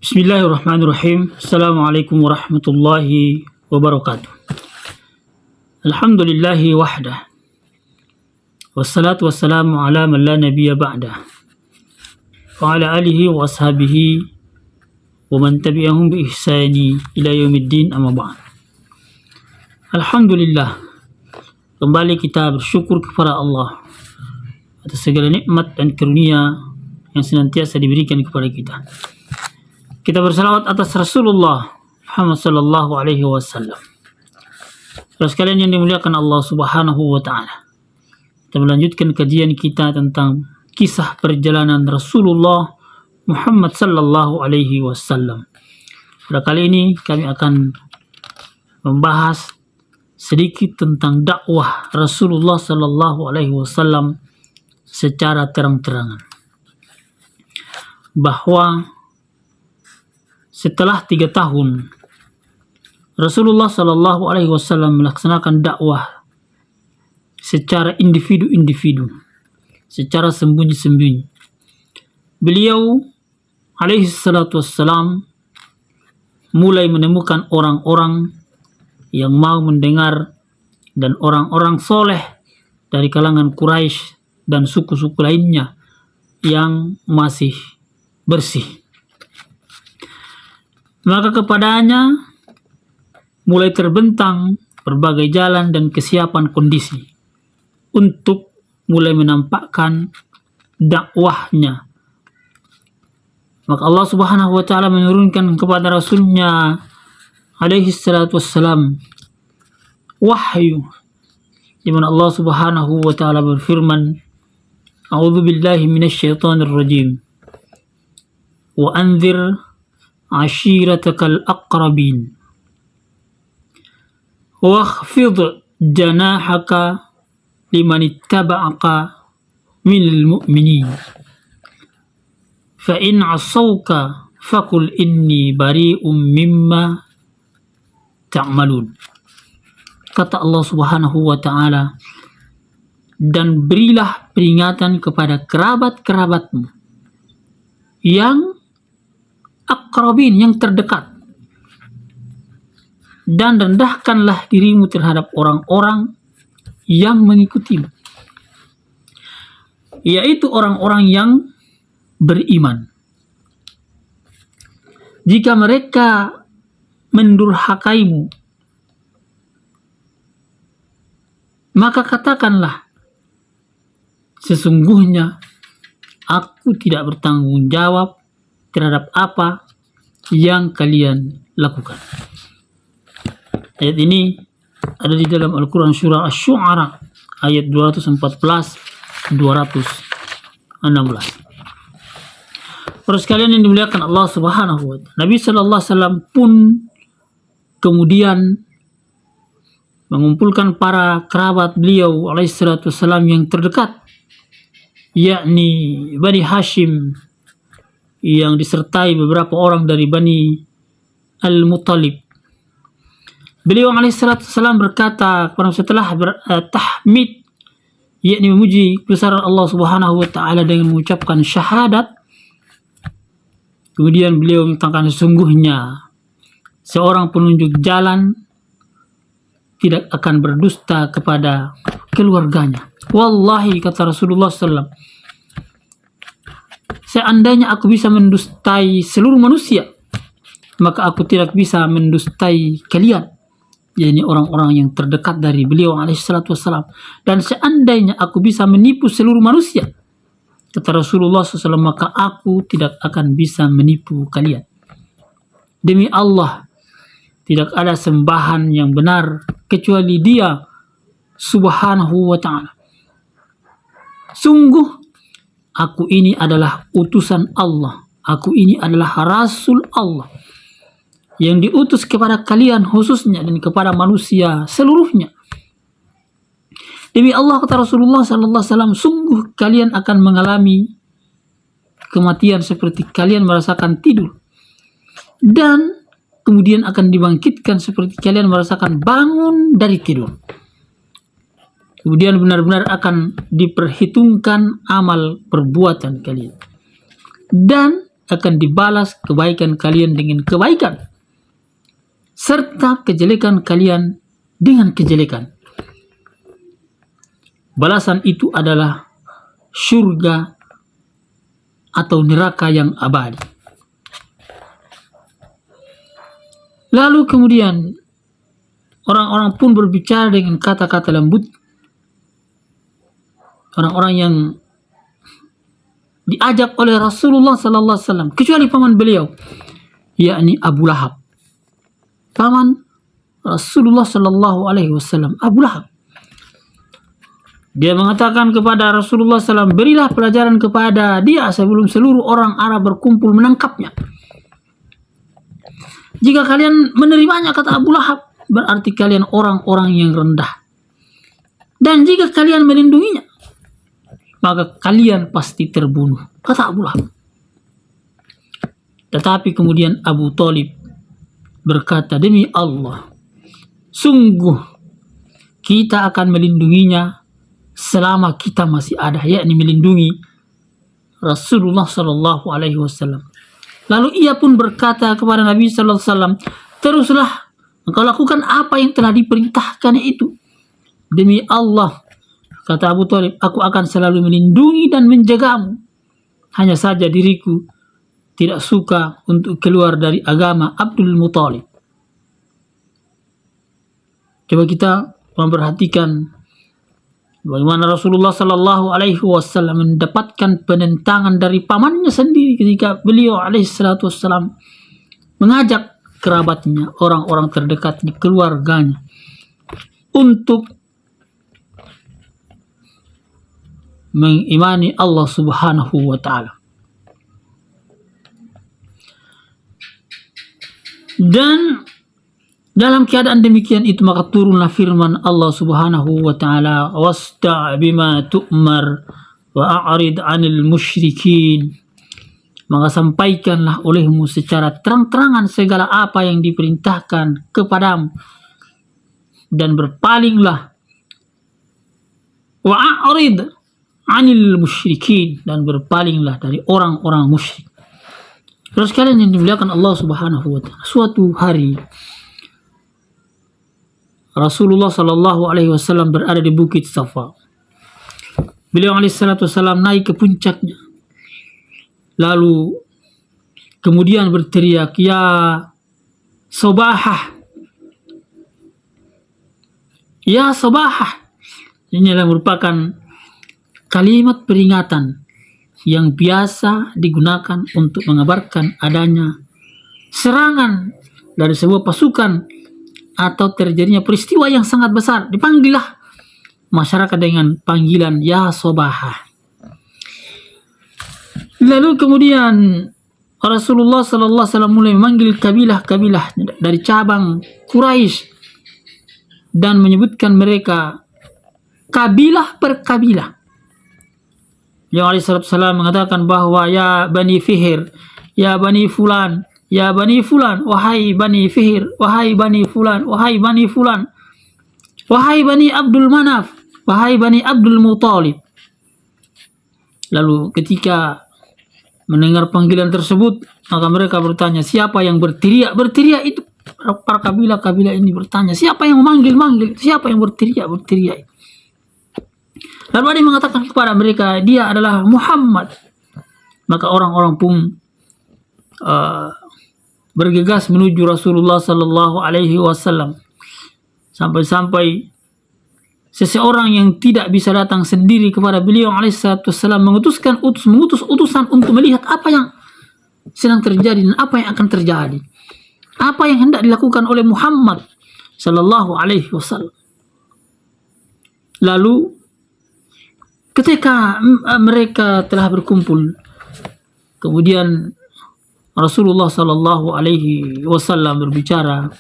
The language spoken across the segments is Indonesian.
Bismillahirrahmanirrahim. Assalamualaikum warahmatullahi wabarakatuh. Alhamdulillahi wahdah. Wassalatu wassalamu ala man la nabiyya ba'dah. Wa ala alihi wa ashabihi wa man tabi'ahum bi ihsani ila yaumiddin, amma ba'd. Alhamdulillah. Kembali kita bersyukur kepada Allah atas segala nikmat dan karunia yang senantiasa diberikan kepada kita. Kita bersalawat atas Rasulullah Muhammad sallallahu alaihi wasallam. Terus sekalian yang dimuliakan Allah Subhanahu wa taala. Kita melanjutkan kajian kita tentang kisah perjalanan Rasulullah Muhammad sallallahu alaihi wasallam. Pada kali ini kami akan membahas sedikit tentang dakwah Rasulullah sallallahu alaihi wasallam secara terang-terangan. Bahwa setelah 3 tahun Rasulullah Shallallahu Alaihi Wasallam melaksanakan dakwah secara individu-individu, secara sembunyi-sembunyi. Beliau alaihi salatu wassalam mulai menemukan orang-orang yang mau mendengar dan orang-orang soleh dari kalangan Quraisy dan suku-suku lainnya yang masih bersih. Maka kepadanya mulai terbentang berbagai jalan dan kesiapan kondisi untuk mulai menampakkan dakwahnya. Maka Allah Subhanahu wa taala menurunkan kepada Rasulnya alaihi salatu wassalam wahyu, di mana Allah Subhanahu wa taala berfirman, A'udzu billahi minasyaitonir rajim. Wa anzir ashiratakal aqrabin wakhfid janahaka liman ittaba'aka minal mu'minin fa in 'asawka faqul inni bari'um mimma ta'malun. Kata Allah Subhanahu wa taala, dan berilah peringatan kepada kerabat-kerabatmu yang aqrabin, yang terdekat, dan rendahkanlah dirimu terhadap orang-orang yang mengikutimu, yaitu orang-orang yang beriman. Jika mereka mendurhakaimu, maka katakanlah, sesungguhnya aku tidak bertanggung jawab terhadap apa yang kalian lakukan. Ayat ini ada di dalam Al-Quran surah Asy-Syu'ara ayat 214-216. Terus kalian yang dimuliakan Allah Subhanahu wa taala, Nabi sallallahu alaihi wasallam pun kemudian mengumpulkan para kerabat beliau alaihi salatu wasallam yang terdekat, yakni Bani Hashim, yang disertai beberapa orang dari Bani Al-Muttalib. Beliau alaihissalatu wassalam berkata setelah tahmid, yakni memuji kebesaran Allah Subhanahu wa taala dengan mengucapkan syahadat, kemudian beliau mengatakan, sesungguhnya seorang penunjuk jalan tidak akan berdusta kepada keluarganya. Wallahi, kata Rasulullah sallallahu alaihi wasallam, seandainya aku bisa mendustai seluruh manusia, maka aku tidak bisa mendustai kalian, yakni orang-orang yang terdekat dari beliau alaihissalatu wassalam. Dan seandainya aku bisa menipu seluruh manusia, kata Rasulullah SAW, maka aku tidak akan bisa menipu kalian. Demi Allah, tidak ada sembahan yang benar kecuali Dia Subhanahu wa ta'ala. Sungguh aku ini adalah utusan Allah. Aku ini adalah Rasul Allah yang diutus kepada kalian khususnya dan kepada manusia seluruhnya. Demi Allah, kata Rasulullah sallallahu alaihi wasallam, sungguh kalian akan mengalami kematian seperti kalian merasakan tidur, dan kemudian akan dibangkitkan seperti kalian merasakan bangun dari tidur. Kemudian benar-benar akan diperhitungkan amal perbuatan kalian. Dan akan dibalas kebaikan kalian dengan kebaikan, serta kejelekan kalian dengan kejelekan. Balasan itu adalah surga atau neraka yang abadi. Lalu kemudian orang-orang pun berbicara dengan kata-kata lembut. Orang-orang yang diajak oleh Rasulullah sallallahu alaihi wasallam, kecuali paman beliau, yakni Abu Lahab. Paman Rasulullah sallallahu alaihi wasallam, Abu Lahab. Dia mengatakan kepada Rasulullah SAW, berilah pelajaran kepada dia sebelum seluruh orang Arab berkumpul menangkapnya. Jika kalian menerimanya, kata Abu Lahab, berarti kalian orang-orang yang rendah. Dan jika kalian melindunginya, maka kalian pasti terbunuh, kata Abu Lahab. Tetapi kemudian Abu Thalib berkata, demi Allah, sungguh kita akan melindunginya selama kita masih ada, yakni melindungi Rasulullah sallallahu alaihi wasallam. Lalu ia pun berkata kepada Nabi sallallahu alaihi wasallam, teruslah engkau lakukan apa yang telah diperintahkan itu. Demi Allah, kata Abu Thalib, aku akan selalu melindungi dan menjagamu. Hanya saja diriku tidak suka untuk keluar dari agama Abdul Muthalib. Coba kita memperhatikan bagaimana Rasulullah sallallahu alaihi wasallam mendapatkan penentangan dari pamannya sendiri ketika beliau alaihi salatu wasallam mengajak kerabatnya, orang-orang terdekatnya, keluarganya untuk mengimani Allah Subhanahu wa taala. Dan dalam keadaan demikian itu maka turunlah firman Allah Subhanahu wa taala, wasta' bima tu'mar wa a'rid 'anil musyrikin. Maka sampaikanlah olehmu secara terang-terangan segala apa yang diperintahkan kepadamu dan berpalinglah, wa a'rid 'anil musyrikin, dan berpalinglah dari orang-orang musyrik. Terus kalian yang dimuliakan Allah Subhanahu wa taala, suatu hari Rasulullah sallallahu alaihi wasallam berada di Bukit Safa. Beliau alaihi salatu wasallam naik ke puncaknya. Lalu kemudian berteriak, ya Sabahah, ya Sabahah. Ini adalah merupakan kalimat peringatan yang biasa digunakan untuk mengabarkan adanya serangan dari sebuah pasukan atau terjadinya peristiwa yang sangat besar. Dipanggillah masyarakat dengan panggilan ya Sabahah. Lalu kemudian Rasulullah sallallahu alaihi wasallam mulai memanggil kabilah-kabilah dari cabang Quraisy dan menyebutkan mereka kabilah per kabilah. Yang alaihi wasallam mengatakan bahwa ya Bani Fihr, ya Bani Fulan, ya Bani Fulan, wahai Bani Fihr, wahai Bani Fulan, wahai Bani Fulan, wahai Bani Abdul Manaf, wahai Bani Abdul Muthalib. Lalu ketika mendengar panggilan tersebut, maka mereka bertanya, siapa yang berteriak? Berteriak itu para kabilah-kabilah ini bertanya, siapa yang memanggil-manggil? Siapa yang berteriak? Lalu ada yang mengatakan kepada mereka, dia adalah Muhammad. Maka orang-orang pun bergegas menuju Rasulullah sallallahu alaihi wasallam. Sampai-sampai seseorang yang tidak bisa datang sendiri kepada beliau alaihi wasallam mengutus utusan untuk melihat apa yang sedang terjadi dan apa yang akan terjadi. Apa yang hendak dilakukan oleh Muhammad sallallahu alaihi wasallam. Lalu ketika mereka telah berkumpul, kemudian Rasulullah sallallahu alaihi wasallam berbicara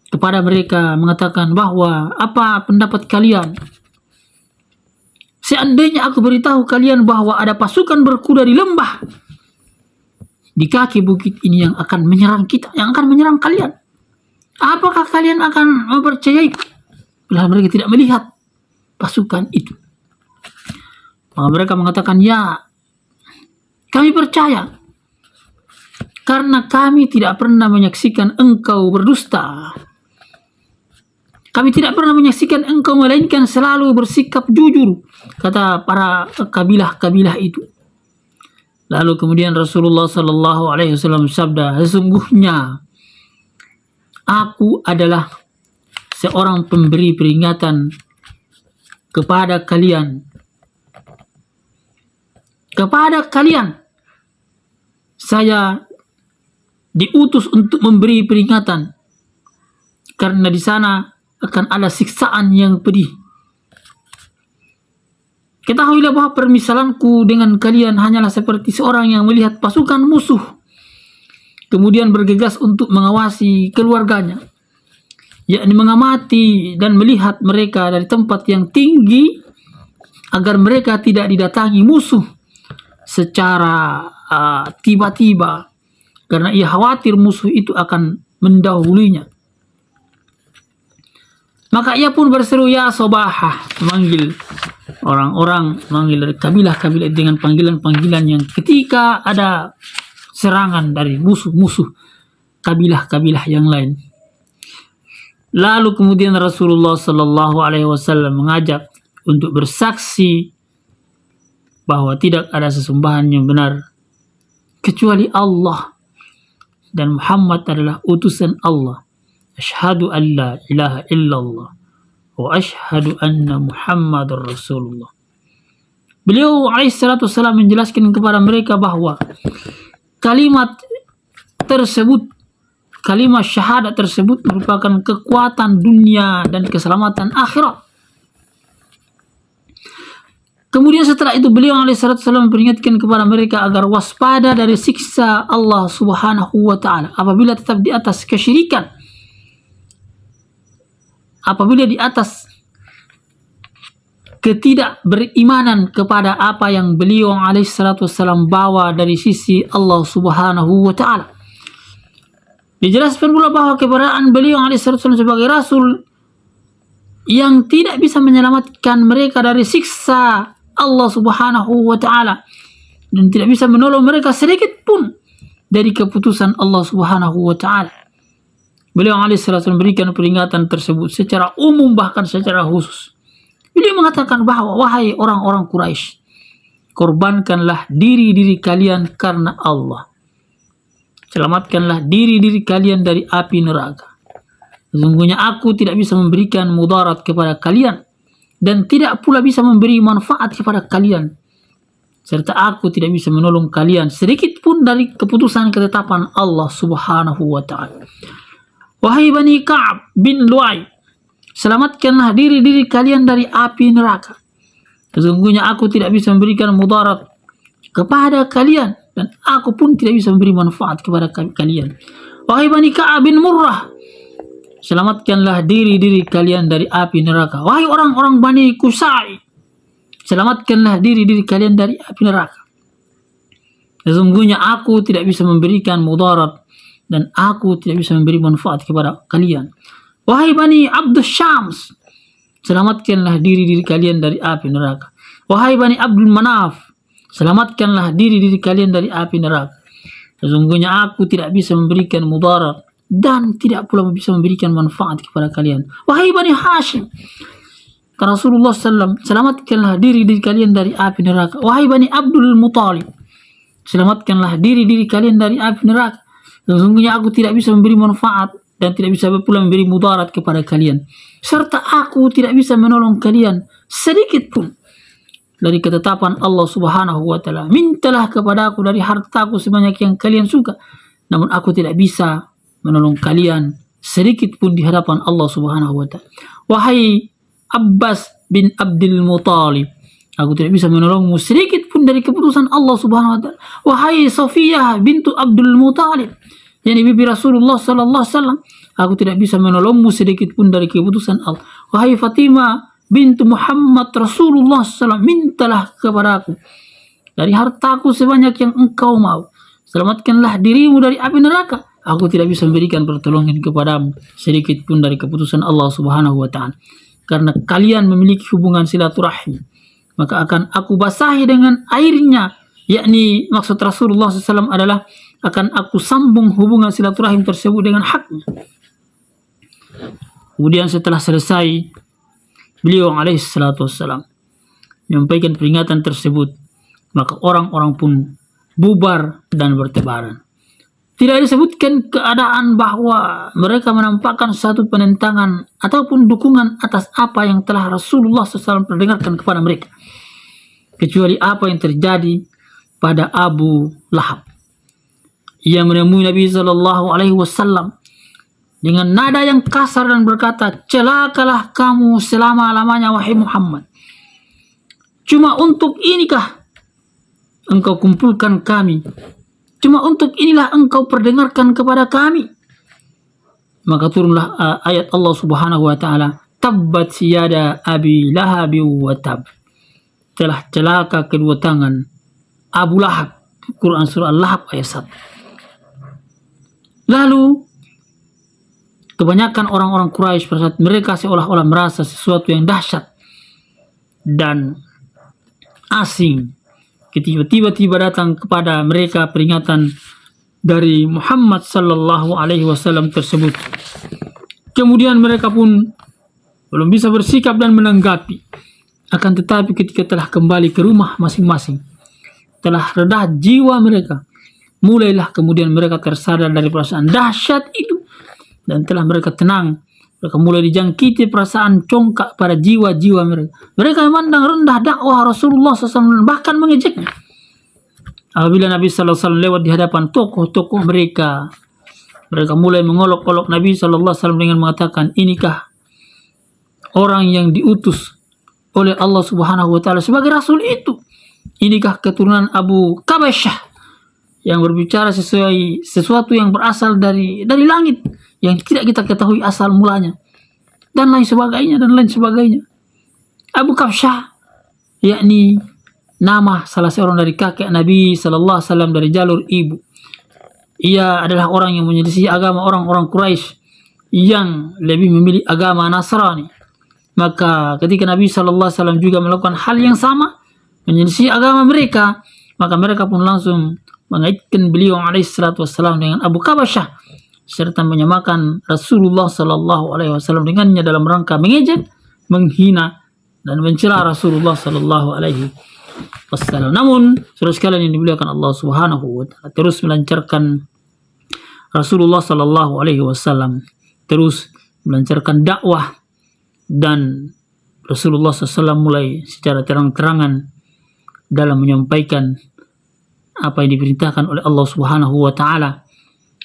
kepada mereka, mengatakan bahwa apa pendapat kalian? Seandainya aku beritahu kalian bahwa ada pasukan berkuda di lembah di kaki bukit ini yang akan menyerang kita, yang akan menyerang kalian, apakah kalian akan mempercayai? Bila mereka tidak melihat pasukan itu, maka mereka mengatakan, ya, kami percaya. karena kami tidak pernah menyaksikan engkau berdusta. Kami tidak pernah menyaksikan engkau melainkan selalu bersikap jujur, kata para kabilah-kabilah itu. Lalu kemudian Rasulullah sallallahu alaihi wasallam sabda, sesungguhnya aku adalah seorang pemberi peringatan kepada kalian. Kepada kalian saya diutus untuk memberi peringatan, karena di sana akan ada siksaan yang pedih. Ketahuilah bahwa permisalanku dengan kalian hanyalah seperti seorang yang melihat pasukan musuh, kemudian bergegas untuk mengawasi keluarganya, yakni mengamati dan melihat mereka dari tempat yang tinggi agar mereka tidak didatangi musuh secara tiba-tiba, karena ia khawatir musuh itu akan mendahulunya. Maka ia pun berseru, ya Sobahah, memanggil orang-orang, memanggil dari kabilah-kabilah dengan panggilan-panggilan yang ketika ada serangan dari musuh-musuh kabilah-kabilah yang lain. Lalu kemudian Rasulullah sallallahu alaihi wasallam mengajak untuk bersaksi bahwa tidak ada sesembahan yang benar kecuali Allah dan Muhammad adalah utusan Allah. Asyhadu an la ilaha illallah wa asyhadu anna Muhammadar Rasulullah. Beliau alaihissalatu wassalam menjelaskan kepada mereka bahwa kalimat tersebut, kalimat syahadat tersebut merupakan kekuatan dunia dan keselamatan akhirat. Kemudian setelah itu beliau alaihissalatu wassalam memperingatkan kepada mereka agar waspada dari siksa Allah subhanahu wa ta'ala apabila tetap di atas kesyirikan, apabila di atas ketidakberimanan kepada apa yang beliau alaihissalatu wassalam bawa dari sisi Allah subhanahu wa ta'ala. Dijelaskan pula bahwa keberadaan beliau alaihissalatu wassalam sebagai rasul yang tidak bisa menyelamatkan mereka dari siksa Allah subhanahu wa ta'ala dan tidak bisa menolong mereka sedikit pun dari keputusan Allah subhanahu wa ta'ala. Beliau alaihissalatu memberikan peringatan tersebut secara umum bahkan secara khusus. Beliau mengatakan bahwa wahai orang-orang Quraisy, korbankanlah diri-diri kalian karena Allah. Selamatkanlah diri-diri kalian dari api neraka. Sesungguhnya aku tidak bisa memberikan mudarat kepada kalian dan tidak pula bisa memberi manfaat kepada kalian, serta aku tidak bisa menolong kalian sedikit pun dari keputusan ketetapan Allah subhanahu wa ta'ala. Wahai Bani Ka'ab bin Lu'ay, selamatkanlah diri-diri kalian dari api neraka. Sesungguhnya aku tidak bisa memberikan mudarat kepada kalian dan aku pun tidak bisa memberi manfaat kepada kalian. Wahai Bani Ka'ab bin Murrah, selamatkanlah diri-diri kalian dari api neraka. Wahai orang-orang Bani Qusay, selamatkanlah diri-diri kalian dari api neraka. Sesungguhnya aku tidak bisa memberikan mudarat dan aku tidak bisa memberi manfaat kepada kalian. Wahai Bani Abdus Syams, selamatkanlah diri-diri kalian dari api neraka. Wahai Bani Abdul Manaf, selamatkanlah diri-diri kalian dari api neraka. Sesungguhnya aku tidak bisa memberikan mudarat dan tidak pula bisa memberikan manfaat kepada kalian. Wahai Bani Hashim, kata Rasulullah SAW, selamatkanlah diri-diri kalian dari api neraka. Wahai Bani Abdul Muttalib, selamatkanlah diri-diri kalian dari api neraka. Sesungguhnya aku tidak bisa memberi manfaat dan tidak bisa pula memberi mudarat kepada kalian, serta aku tidak bisa menolong kalian sedikit pun dari ketetapan Allah subhanahu wa ta'ala. Mintalah kepada aku dari hartaku sebanyak yang kalian suka, namun aku tidak bisa menolong kalian sedikit pun di hadapan Allah subhanahu wa ta'ala. Wahai Abbas bin Abdul Muttalib, aku tidak bisa menolongmu sedikit pun dari keputusan Allah subhanahu wa ta'ala. Wahai Safiyah bintu Abdul Muttalib, yakni bibi Rasulullah sallallahu alaihi wasallam, aku tidak bisa menolongmu sedikit pun dari keputusan Allah. Wahai Fatimah bintu Muhammad Rasulullah sallallahu alaihi wasallam, mintalah kepadaku dari hartaku sebanyak yang engkau mau. Selamatkanlah dirimu dari api neraka. Aku tidak bisa memberikan pertolongan kepadamu sedikit pun dari keputusan Allah subhanahu wa ta'ala. Karena kalian memiliki hubungan silaturahim, maka akan aku basahi dengan airnya, yakni maksud Rasulullah SAW adalah akan aku sambung hubungan silaturahim tersebut dengan haknya. Kemudian setelah selesai, beliau alaihi salatu wassalam menyampaikan peringatan tersebut, maka orang-orang pun bubar dan bertebaran. Tidak disebutkan keadaan bahwa mereka menampakkan satu penentangan ataupun dukungan atas apa yang telah Rasulullah SAW perdengarkan kepada mereka, kecuali apa yang terjadi pada Abu Lahab. Ia menemui Nabi SAW dengan nada yang kasar dan berkata, "Celakalah kamu selama-lamanya wahai Muhammad. Cuma untuk inikah engkau kumpulkan kami? Cuma untuk inilah engkau perdengarkan kepada kami?" Maka turunlah ayat Allah Subhanahu wa taala, "Tabbat yada Abi Lahab wa tab." Telah celaka kedua tangan Abu Lahab. Quran surah Al-Lahab ayat 1. Lalu kebanyakan orang-orang Quraisy pada saat mereka seolah-olah merasa sesuatu yang dahsyat dan asing, tiba-tiba datang kepada mereka peringatan dari Muhammad sallallahu alaihi wasallam tersebut. Kemudian mereka pun belum bisa bersikap dan menanggapi. Akan tetapi ketika telah kembali ke rumah masing-masing, telah redah jiwa mereka, mulailah kemudian mereka tersadar dari perasaan dahsyat itu, dan telah mereka tenang. Mereka mulai dijangkiti perasaan congkak pada jiwa-jiwa mereka. Mereka memandang rendah dakwah Rasulullah SAW, bahkan mengejeknya. Apabila Nabi SAW lewat di hadapan tokoh-tokoh mereka, mereka mulai mengolok-olok Nabi SAW dengan mengatakan, "Inikah orang yang diutus oleh Allah Subhanahu wa taala sebagai rasul itu? Inikah keturunan Abu Kabasyah yang berbicara sesuatu yang berasal dari langit, yang tidak kita ketahui asal mulanya?" Dan lain sebagainya. Abu Kabasyah yakni nama salah seorang dari kakek Nabi sallallahu alaihi wasallam dari jalur ibu. Ia adalah orang yang menyelisih agama orang-orang Quraisy yang lebih memilih agama Nasrani. Maka ketika Nabi sallallahu alaihi wasallam juga melakukan hal yang sama, menyelisih agama mereka, maka mereka pun langsung mengaitkan beliau alaihi salatu wassalam dengan Abu Kabasyah, serta menyamakan Rasulullah sallallahu alaihi wasallam dengannya dalam rangka mengejek, menghina dan mencela Rasulullah sallallahu alaihi wasallam. Namun, saudara sekalian yang dimuliakan Allah Subhanahu wa taala, terus melancarkan Rasulullah sallallahu alaihi wasallam, terus melancarkan dakwah, dan Rasulullah SAW mulai secara terang-terangan dalam menyampaikan apa yang diperintahkan oleh Allah Subhanahu wa taala,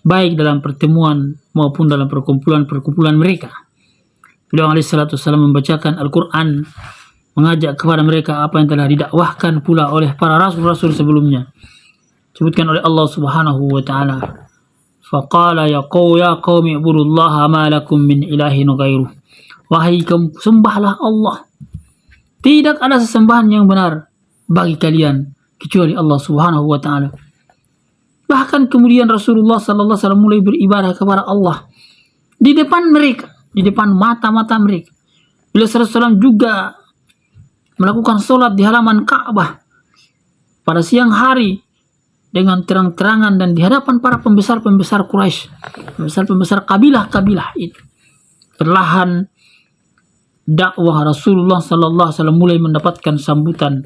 baik dalam pertemuan maupun dalam perkumpulan mereka. Beliau alaihi salatu wasallam membacakan Al-Qur'an, mengajak kepada mereka apa yang telah didakwahkan pula oleh para rasul-rasul sebelumnya. Disebutkan oleh Allah Subhanahu wa taala, "Faqala ya qaumi ibudullaha ma lakum min ilahin ghairuh." Wahai kaum, sembahlah Allah. Tidak ada sesembahan yang benar bagi kalian kecuali Allah Subhanahu wa taala. Bahkan kemudian Rasulullah sallallahu alaihi wasallam mulai beribadah kepada Allah di depan mereka, di depan mata-mata mereka. Beliau sallallahu alaihi wasallam juga melakukan sholat di halaman Ka'bah pada siang hari dengan terang-terangan dan di hadapan para pembesar-pembesar Quraisy, pembesar-pembesar kabilah-kabilah itu. Perlahan dakwah Rasulullah sallallahu alaihi wasallam mulai mendapatkan sambutan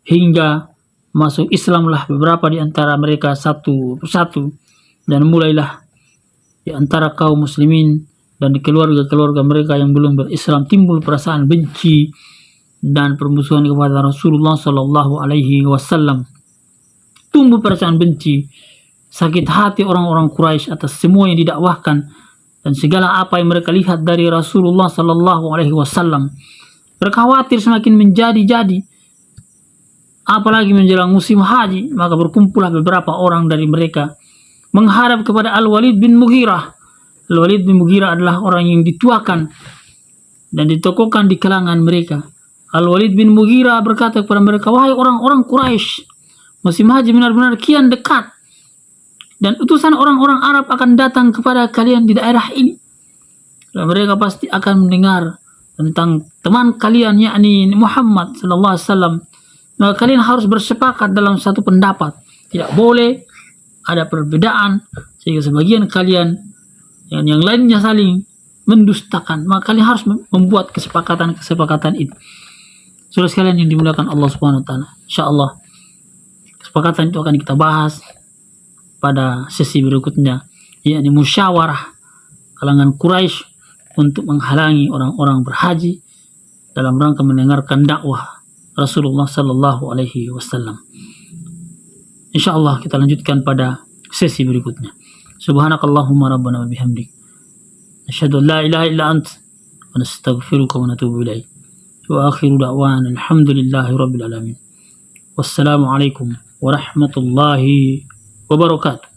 hingga masuk Islamlah beberapa di antara mereka satu persatu, dan mulailah di antara kaum muslimin dan di keluarga-keluarga mereka yang belum berislam timbul perasaan benci dan permusuhan kepada Rasulullah sallallahu alaihi wasallam. Tumbuh perasaan benci, sakit hati orang-orang Quraisy atas semua yang didakwahkan dan segala apa yang mereka lihat dari Rasulullah sallallahu alaihi wasallam. Mereka khawatir semakin menjadi-jadi. Apalagi menjelang musim haji, maka berkumpullah beberapa orang dari mereka menghadap kepada Al-Walid bin Mughirah. Al-Walid bin Mughirah adalah orang yang dituakan dan ditokohkan di kalangan mereka. Al-Walid bin Mughirah berkata kepada mereka, "Wahai orang-orang Quraisy, musim haji benar-benar kian dekat, dan utusan orang-orang Arab akan datang kepada kalian di daerah ini. Dan mereka pasti akan mendengar tentang teman kalian, yakni Muhammad sallallahu alaihi wasallam. Maka kalian harus bersepakat dalam satu pendapat. Tidak boleh ada perbedaan sehingga sebagian kalian dan yang lainnya saling mendustakan, maka kalian harus membuat kesepakatan itu. Saudara sekalian yang dimuliakan Allah Subhanahu wa taala, insyaallah kesepakatan itu akan kita bahas pada sesi berikutnya, yakni musyawarah kalangan Quraisy untuk menghalangi orang-orang berhaji dalam rangka mendengarkan dakwah Rasulullah sallallahu alaihi wasallam. Insyaallah kita lanjutkan pada sesi berikutnya. Subhanakallahumma rabbana wa bihamdik. Asyhadu an la ilaha illa ant wa nastaghfiruka wa natubu ilaik. Wa akhiru da'wana alhamdulillahi rabbil alamin. Wassalamu alaikum warahmatullahi wabarakatuh.